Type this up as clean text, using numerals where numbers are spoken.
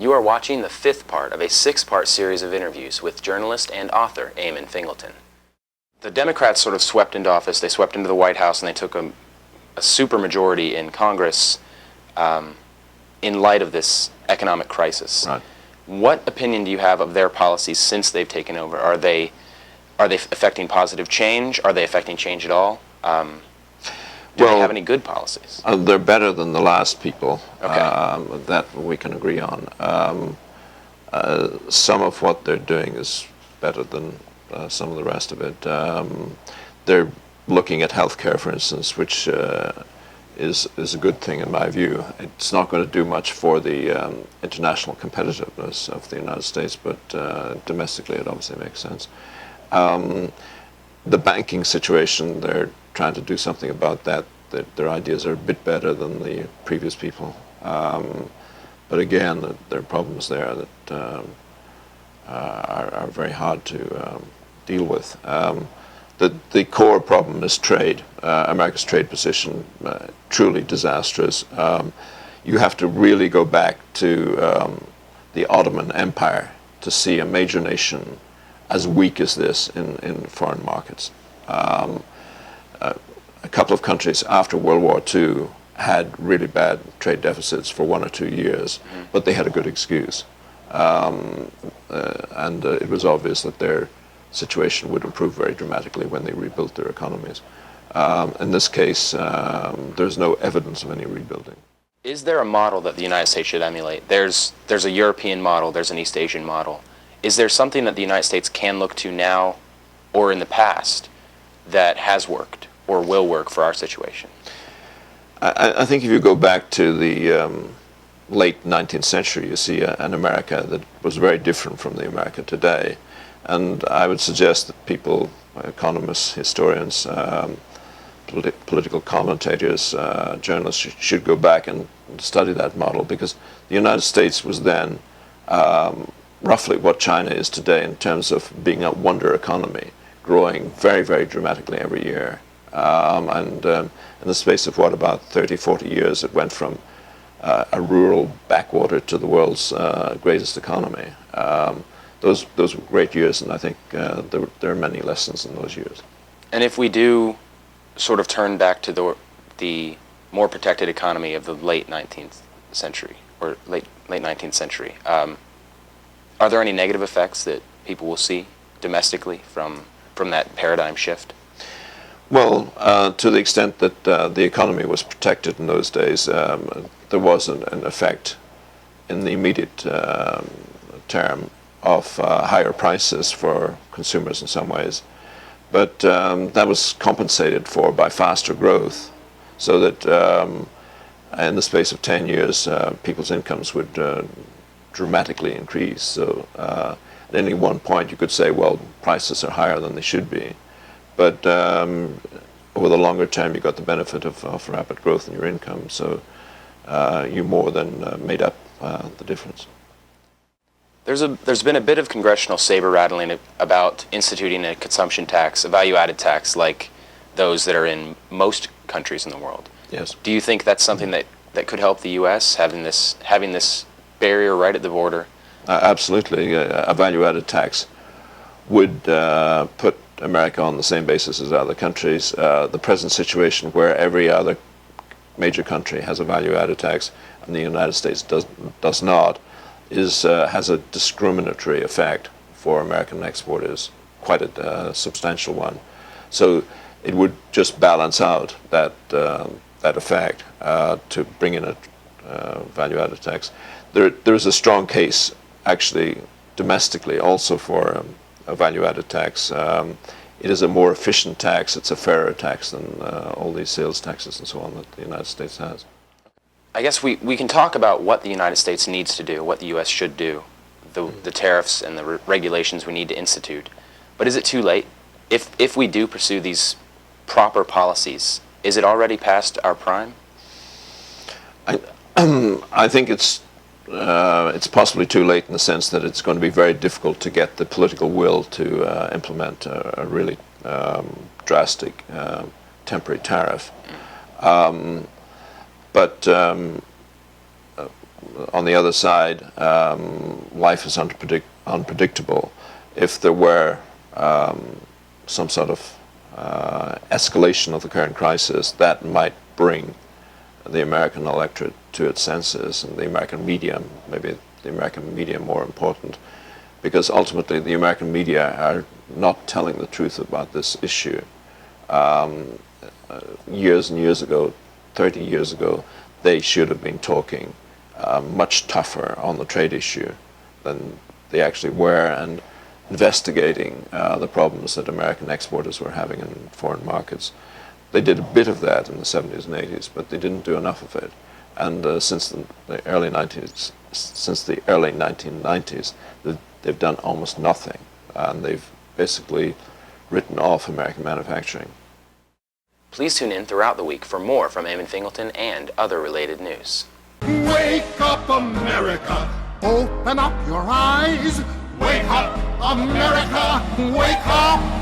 You are watching the 5th part of a 6-part series of interviews with journalist and author Eamonn Fingleton. The Democrats sort of swept into office, they swept into the White House, and they took a supermajority in Congress in light of this economic crisis. Right. What opinion do you have of their policies since they've taken over? Are they affecting positive change? Are they affecting change at all? Do they have any good policies? They're better than the last people. Okay. That we can agree on. Some of what they're doing is better than some of the rest of it. They're looking at healthcare, for instance, which is a good thing in my view. It's not going to do much for the international competitiveness of the United States, but domestically it obviously makes sense. The banking situation, they're trying to do something about that. Their ideas are a bit better than the previous people. But again, there are problems there that are very hard to deal with. The core problem is trade. America's trade position, truly disastrous. You have to really go back to the Ottoman Empire to see a major nation as weak as this in foreign markets. A couple of countries after World War II had really bad trade deficits for 1 or 2 years, but they had a good excuse. And it was obvious that their situation would improve very dramatically when they rebuilt their economies. In this case, there's no evidence of any rebuilding. Is there a model that the United States should emulate? There's a European model, there's an East Asian model. Is there something that the United States can look to now or in the past that has worked or will work for our situation? I think if you go back to the late 19th century, you see an America that was very different from the America today. And I would suggest that people, economists, historians, political commentators, journalists should go back and study that model, because the United States was then roughly what China is today in terms of being a wonder economy, growing very, very dramatically every year. And in the space of what, about 30, 40 years, it went from a rural backwater to the world's greatest economy. Those were great years, and I think there are many lessons in those years. And if we do sort of turn back to the more protected economy of the late 19th century, or late 19th century, are there any negative effects that people will see domestically from that paradigm shift? Well, to the extent that the economy was protected in those days, there was an effect in the immediate term of higher prices for consumers in some ways. But that was compensated for by faster growth, so that in the space of 10 years, people's incomes would dramatically increase. So at any one point you could say, well, prices are higher than they should be. But over the longer term, you got the benefit of rapid growth in your income, so you more than made up the difference. There's been a bit of congressional saber-rattling about instituting a consumption tax, a value-added tax, like those that are in most countries in the world. Yes. Do you think that's something that could help the U.S., having this barrier right at the border? Absolutely. A value-added tax would put America on the same basis as other countries. The present situation where every other major country has a value-added tax and the United States does not has a discriminatory effect for American exporters, quite a substantial one. So it would just balance out that effect to bring in a value-added tax. There is a strong case, actually, domestically also for a value-added tax. It is a more efficient tax. It's a fairer tax than all these sales taxes and so on that the United States has. I guess we can talk about what the United States needs to do, what the U.S. should do, the tariffs and the regulations we need to institute. But is it too late? If we do pursue these proper policies, is it already past our prime? I think it's possibly too late in the sense that it's going to be very difficult to get the political will to implement a really drastic temporary tariff. But on the other side, life is unpredictable. If there were some sort of escalation of the current crisis, that might bring the American electorate to its senses, and the American media, maybe the American media more important, because ultimately the American media are not telling the truth about this issue. Years and years ago, 30 years ago, they should have been talking much tougher on the trade issue than they actually were, and investigating the problems that American exporters were having in foreign markets. They did a bit of that in the 70s and 80s, but they didn't do enough of it. And since the early 1990s, they've done almost nothing, and they've basically written off American manufacturing. Please tune in throughout the week for more from Eamonn Fingleton and other related news. Wake up, America! Open up your eyes! Wake up, America! Wake up!